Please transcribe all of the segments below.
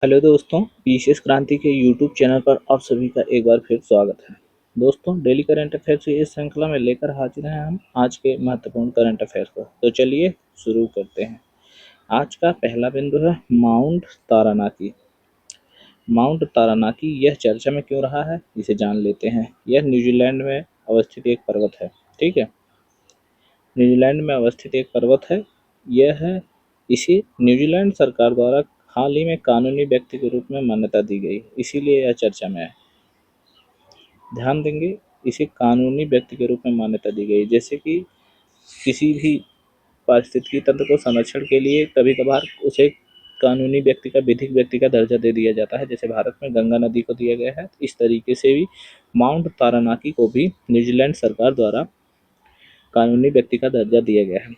Hello दोस्तों, PCS क्रांति के यूट्यूब चैनल पर आप सभी का एक बार फिर स्वागत है। दोस्तों, डेली करंट अफेयर्स की इस श्रृंखला में लेकर हाजिर हैं हम आज के महत्वपूर्ण करंट अफेयर्स को। तो चलिए शुरू करते हैं। आज का पहला बिंदु है माउंट तारानाकी। माउंट तारानाकी यह चर्चा में क्यों रहा है, इसे जान लेते हैं। यह न्यूजीलैंड में अवस्थित एक पर्वत है। ठीक है, न्यूजीलैंड में अवस्थित एक पर्वत है। यह इसे न्यूजीलैंड सरकार द्वारा हाल ही में कानूनी व्यक्ति के रूप में मान्यता दी गई, इसीलिए यह चर्चा में है। ध्यान देंगे, इसे कानूनी व्यक्ति के रूप में मान्यता दी गई। जैसे कि किसी भी पारिस्थितिकी तंत्र को संरक्षण के लिए कभी कभार उसे कानूनी व्यक्ति का, विधिक व्यक्ति का दर्जा दे दिया जाता है, जैसे भारत में गंगा नदी को दिया गया है। इस तरीके से भी माउंट तारानाकी को भी न्यूजीलैंड सरकार द्वारा कानूनी व्यक्ति का दर्जा दिया गया है।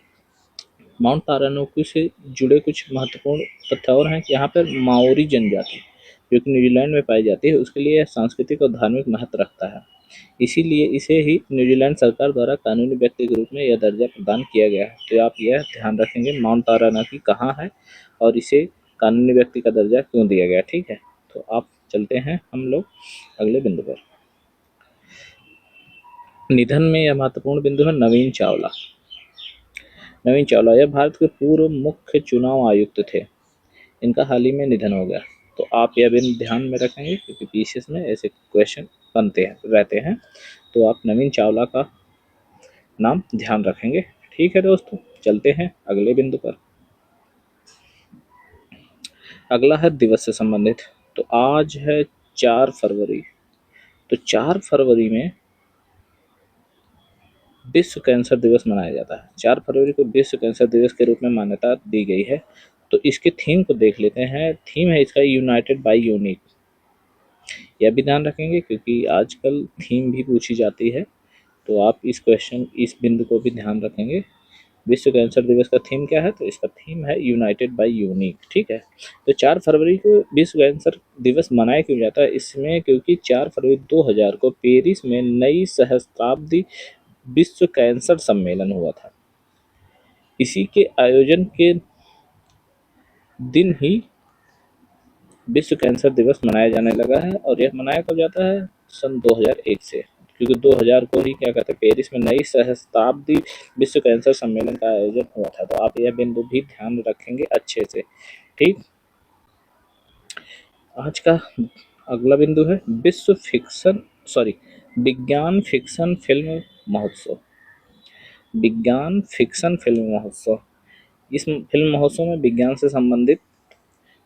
माउंट तारानाकी से जुड़े कुछ महत्वपूर्ण तथ्य और हैं कि यहाँ पर माओरी जनजाति जो कि न्यूजीलैंड में पाई जाती है, उसके लिए सांस्कृतिक और धार्मिक महत्व रखता है। इसीलिए इसे ही न्यूजीलैंड सरकार द्वारा कानूनी व्यक्ति के रूप में यह दर्जा प्रदान किया गया है। तो आप यह ध्यान रखेंगे माउंट तारानाकी कहाँ है और इसे कानूनी व्यक्ति का दर्जा क्यों दिया गया। ठीक है, तो आप चलते हैं हम लोग अगले बिंदु पर। निधन में यह महत्वपूर्ण बिंदु है नवीन चावला। नवीन चावला यह भारत के पूर्व मुख्य चुनाव आयुक्त थे। इनका हाल ही में निधन हो गया। तो आप यह भी ध्यान में रखेंगे क्योंकि पीसीएस में ऐसे क्वेश्चन बनते हैं रहते हैं। तो आप नवीन चावला का नाम ध्यान रखेंगे। ठीक है दोस्तों, चलते हैं अगले बिंदु पर। अगला है दिवस से संबंधित। तो आज है 4 फरवरी। तो 4 फरवरी में विश्व कैंसर दिवस मनाया जाता है। 4 फरवरी को विश्व कैंसर दिवस के रूप में मान्यता दी गई है। तो इसके थीम को देख लेते हैं। थीम है इसका यूनाइटेड बाय यूनिक। यह भी ध्यान रखेंगे क्योंकि आजकल थीम भी पूछी जाती है। तो आप इस बिंदु को भी ध्यान रखेंगे। विश्व कैंसर दिवस का थीम क्या है, तो इसका थीम है यूनाइटेड बाय यूनिक। ठीक है, तो 4 फरवरी को विश्व कैंसर दिवस मनाया क्यों जाता है इसमें, क्योंकि 4 फरवरी 2000 को पेरिस में नई सहस्त्राब्दी विश्व कैंसर सम्मेलन हुआ था। इसी के आयोजन के दिन ही विश्व कैंसर दिवस मनाया जाने लगा है। और यह मनाया कब जाता है, सन 2001 से, क्योंकि 2000 को ही क्या कहते हैं पेरिस में नई सहस्त्राब्दी विश्व कैंसर सम्मेलन का आयोजन हुआ था। तो आप यह बिंदु भी ध्यान रखेंगे अच्छे से। ठीक, आज का अगला बिंदु है विज्ञान फिक्शन फिल्म महोत्सव। विज्ञान फिक्शन फिल्म महोत्सव, इस फिल्म महोत्सव में विज्ञान से संबंधित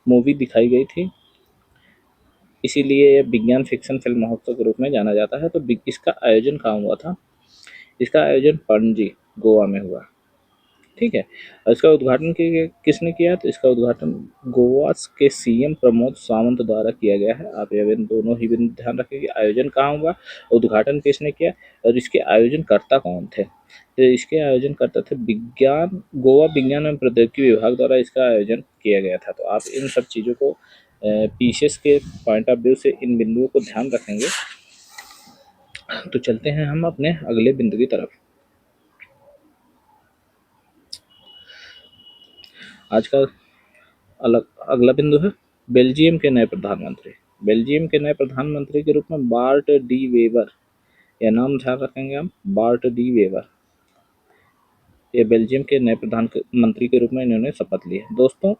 मूवी दिखाई गई थी, इसीलिए यह विज्ञान फिक्शन फिल्म महोत्सव के रूप में जाना जाता है। तो इसका आयोजन कहाँ हुआ था, इसका आयोजन पणजी गोवा में हुआ। ठीक है, और इसका उद्घाटन किसने किया, तो इसका उद्घाटन गोवा के सीएम प्रमोद सावंत द्वारा किया गया है। आप ये दोनों ही बिंदु ध्यान रखेंगे। आयोजन कहाँ हुआ, उद्घाटन किसने किया और इसके आयोजनकर्ता कौन थे। तो इसके आयोजनकर्ता थे गोवा विज्ञान एवं प्रौद्योगिकी विभाग द्वारा इसका आयोजन किया गया था। तो आप इन सब चीज़ों को पीसीएस के पॉइंट ऑफ व्यू से इन बिंदुओं को ध्यान रखेंगे। तो चलते हैं हम अपने अगले बिंदु की तरफ। आज का अगला बिंदु है बेल्जियम के नए प्रधानमंत्री। बेल्जियम के नए प्रधानमंत्री के रूप में बार्ट डी वेबर, यह नाम ध्यान रखेंगे हम, बार्ट डी वेबर। ये बेल्जियम के नए प्रधानमंत्री के रूप में इन्होंने शपथ ली है। दोस्तों,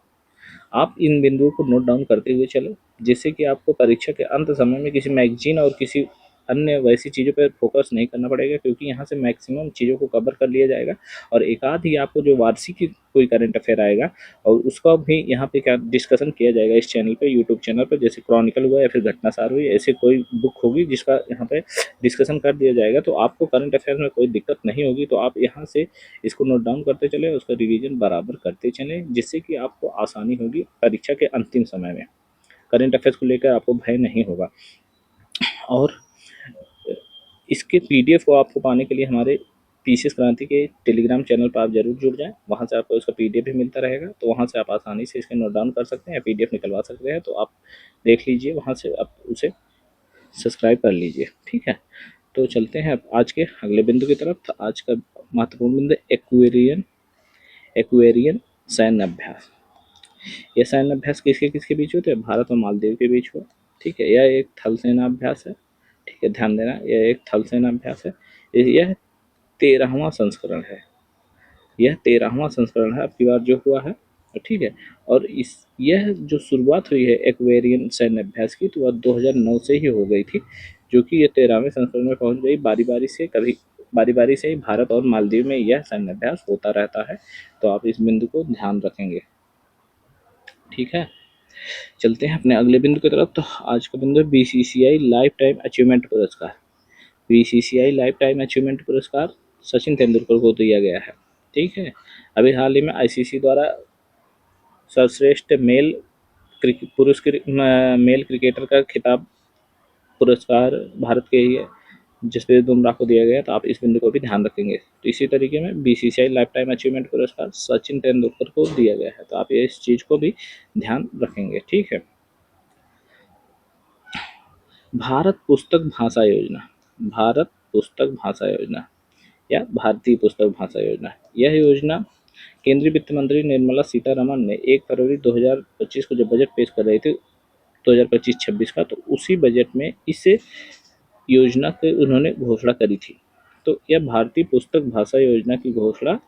आप इन बिंदुओं को नोट डाउन करते हुए चलो, जिससे कि आपको परीक्षा के अंत समय में किसी मैगजीन और किसी अन्य वैसी चीज़ों पर फोकस नहीं करना पड़ेगा, क्योंकि यहाँ से मैक्सिमम चीज़ों को कवर कर लिया जाएगा। और एक आध ही आपको जो वार्षिक कोई करंट अफेयर आएगा और उसका भी यहाँ पे क्या डिस्कशन किया जाएगा इस चैनल पे, यूट्यूब चैनल पे, जैसे क्रॉनिकल हुआ या फिर घटनासार हुई, ऐसे कोई बुक होगी जिसका यहाँ पे डिस्कशन कर दिया जाएगा। तो आपको करंट अफेयर में कोई दिक्कत नहीं होगी। तो आप यहाँ से इसको नोट डाउन करते चले, उसका रिवीजन बराबर करते चले, जिससे कि आपको आसानी होगी परीक्षा के अंतिम समय में। करंट अफेयर्स को लेकर आपको भय नहीं होगा। और इसके पीडीएफ को आपको पाने के लिए हमारे पीसीएस क्रांति के टेलीग्राम चैनल पर आप जरूर जुड़ जाएं। वहां से आपको इसका पीडीएफ भी मिलता रहेगा। तो वहां से आप आसानी से इसके नोट डाउन कर सकते हैं या पीडीएफ निकलवा सकते हैं। तो आप देख लीजिए, वहां से आप उसे सब्सक्राइब कर लीजिए। ठीक है, तो चलते हैं अब आज के अगले बिंदु की तरफ। तो आज का महत्वपूर्ण बिंदु एक्वेरियन सैन्य अभ्यास। ये सैन्य अभ्यास किसके किसके बीच होते हैं? भारत और मालदीव के बीच हुआ। ठीक है, यह एक थल सेना अभ्यास है। ठीक है, ध्यान देना, यह एक थल सेना अभ्यास है। यह 13वां संस्करण है। यह 13वां संस्करण है अब की बार जो हुआ है। ठीक है, और इस यह जो शुरुआत हुई है एक्वेरियन सैन्य अभ्यास की, तो वह 2009 से ही हो गई थी, जो कि ये 13वें संस्करण में पहुंच गई। बारी बारी से ही भारत और मालदीव में यह सैन्य अभ्यास होता रहता है। तो आप इस बिंदु को ध्यान रखेंगे। ठीक है, चलते हैं अपने अगले बिंदु की तरफ। तो आज का बिंदु है बीसीसीआई लाइफ टाइम अचीवमेंट पुरस्कार। बीसीसीआई लाइफ टाइम अचीवमेंट पुरस्कार सचिन तेंदुलकर को दिया गया है। ठीक है, अभी हाल ही में आईसीसी द्वारा सर्वश्रेष्ठ मेल क्रिकेटर का खिताब पुरस्कार भारत के ही जसप्रीत बुमराह को दिया गया। तो आप इस बिंदु को भी ध्यान रखेंगे। तो इसी तरीके में बीसीसीआई लाइफ टाइम अचीवमेंट पुरस्कार सचिन तेंदुलकर को दिया गया है। तो आप ये इस चीज को भी ध्यान रखेंगे। ठीक है, भारत पुस्तक भाषा योजना। भारत पुस्तक भाषा योजना या भारतीय पुस्तक भाषा योजना, यह योजना केंद्रीय वित्त मंत्री निर्मला सीतारमण ने 1 फरवरी 2025 को जब बजट पेश कर रही थी 2025-26 का, तो उसी बजट में इस योजना की उन्होंने घोषणा करी थी। तो यह भारतीय पुस्तक भाषा योजना की घोषणा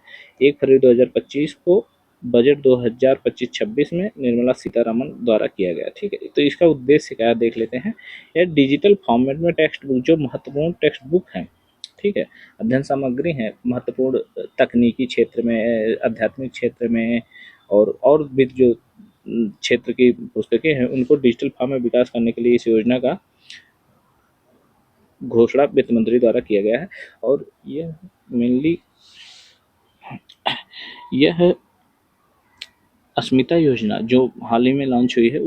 1 फरवरी 2025 को बजट 2025-26 में निर्मला सीतारमण द्वारा किया गया। ठीक है, तो इसका उद्देश्य क्या देख लेते हैं। यह डिजिटल फॉर्मेट में टेक्स्ट बुक, जो महत्वपूर्ण टेक्स्ट बुक हैं, ठीक है, अध्ययन सामग्री है, महत्वपूर्ण तकनीकी क्षेत्र में, आध्यात्मिक क्षेत्र में और भी जो क्षेत्र की पुस्तकें हैं, उनको डिजिटल फॉर्म में विकास करने के लिए इस योजना का घोषणा वित्त मंत्री द्वारा किया गया है। और यह मेनली यह अस्मिता योजना जो हाल ही में लॉन्च हुई है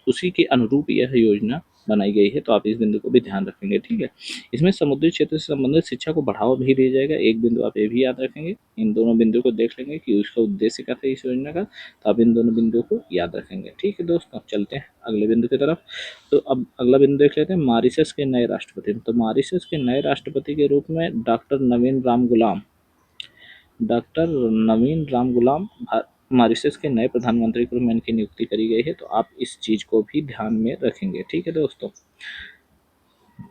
उसी के अनुरूप यह योजना बनाई गई है। तो आप इस बिंदु को भी ध्यान रखेंगे। ठीक है, इसमें समुद्री क्षेत्र से संबंधित शिक्षा को बढ़ावा भी दिया जाएगा। एक बिंदु आप ये भी याद रखेंगे। इन दोनों बिंदु को देख लेंगे कि उसका उद्देश्य क्या था इस योजना का। तो आप इन दोनों बिंदुओं को याद रखेंगे। ठीक है दोस्तों, अब चलते हैं अगले बिंदु की तरफ। तो अब अगला बिंदु देख लेते हैं, मॉरिशस के नए राष्ट्रपति। तो मॉरिशस के नए राष्ट्रपति के रूप में डॉक्टर नवीन राम गुलाम मॉरिशस के नए प्रधानमंत्री के रूप में इनकी नियुक्ति करी गई है। तो आप इस चीज को भी ध्यान में रखेंगे। ठीक है दोस्तों,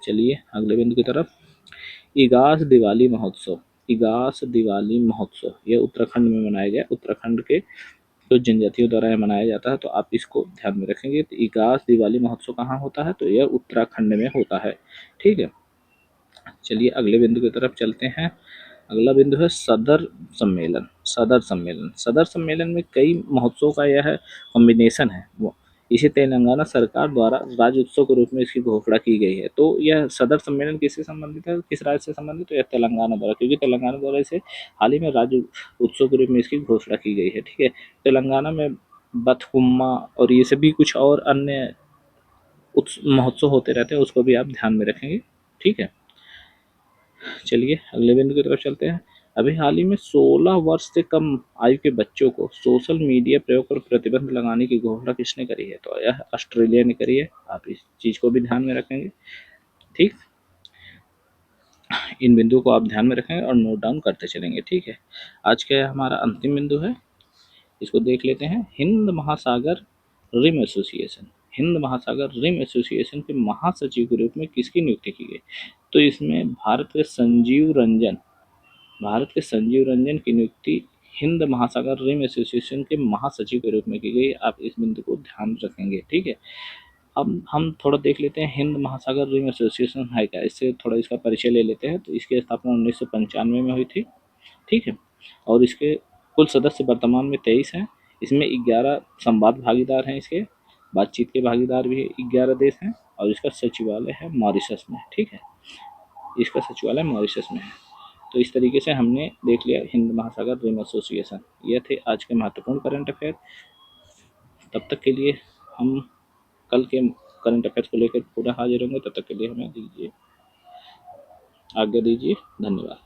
चलिए अगले बिंदु की तरफ। इगास दिवाली महोत्सव। इगास दिवाली महोत्सव यह उत्तराखंड में मनाया गया। उत्तराखंड के कुछ जनजातियों द्वारा यह मनाया जाता है। तो आप इसको ध्यान में रखेंगे। तो इगास दिवाली महोत्सव कहाँ होता है? तो यह उत्तराखंड में होता है। ठीक है, चलिए अगले बिंदु की तरफ चलते हैं। अगला बिंदु है सदर सम्मेलन। सदर सम्मेलन में कई महोत्सव का यह कॉम्बिनेशन है। वो इसे तेलंगाना सरकार द्वारा राज्य उत्सव के रूप में इसकी घोषणा की गई है। तो यह सदर सम्मेलन किससे संबंधित है, किस राज्य से संबंधित? तो यह तेलंगाना द्वारा, क्योंकि तेलंगाना द्वारा इसे हाल ही में राज्य उत्सव के रूप में इसकी घोषणा की गई है। ठीक है, तेलंगाना में बथकुम्मा और ये सभी कुछ और अन्य महोत्सव होते रहते हैं, उसको भी आप ध्यान में रखेंगे। ठीक है, चलिए अगले बिंदु की तरफ चलते हैं। अभी हाल ही में 16 वर्ष से कम आयु के बच्चों को सोशल मीडिया प्रयोग पर प्रतिबंध लगाने की घोषणा किसने करी है? तो यह ऑस्ट्रेलिया ने करी है। आप इस चीज को भी ध्यान में रखेंगे। ठीक, इन बिंदुओं को आप ध्यान में रखेंगे और नोट डाउन करते चलेंगे। ठीक है, आज का हमारा अंतिम बिंदु है, इसको देख लेते हैं। हिंद महासागर रिम एसोसिएशन। हिंद महासागर रिम एसोसिएशन के महासचिव के रूप में किसकी नियुक्ति की गई? तो इसमें भारत के संजीव रंजन की नियुक्ति हिंद महासागर रिम एसोसिएशन के महासचिव के रूप में की गई। आप इस बिंदु को ध्यान रखेंगे। ठीक है, अब हम थोड़ा देख लेते हैं हिंद महासागर रिम एसोसिएशन है क्या, इससे थोड़ा इसका परिचय ले लेते हैं। तो इसकी स्थापना 1995 में हुई थी। ठीक है, और इसके कुल सदस्य वर्तमान में 23 हैं। इसमें 11 संवाद भागीदार हैं। इसके बातचीत के भागीदार भी 11 देश हैं। और इसका सचिवालय है मॉरिशस में। ठीक है, इसका सचिवालय मॉरिशस में है। तो इस तरीके से हमने देख लिया हिंद महासागर रिम एसोसिएशन। ये थे आज के महत्वपूर्ण करंट अफेयर। तब तक के लिए हम कल के करंट अफेयर्स को लेकर पूरा हाजिर होंगे। तब तक के लिए हमें आज्ञा दीजिए। धन्यवाद।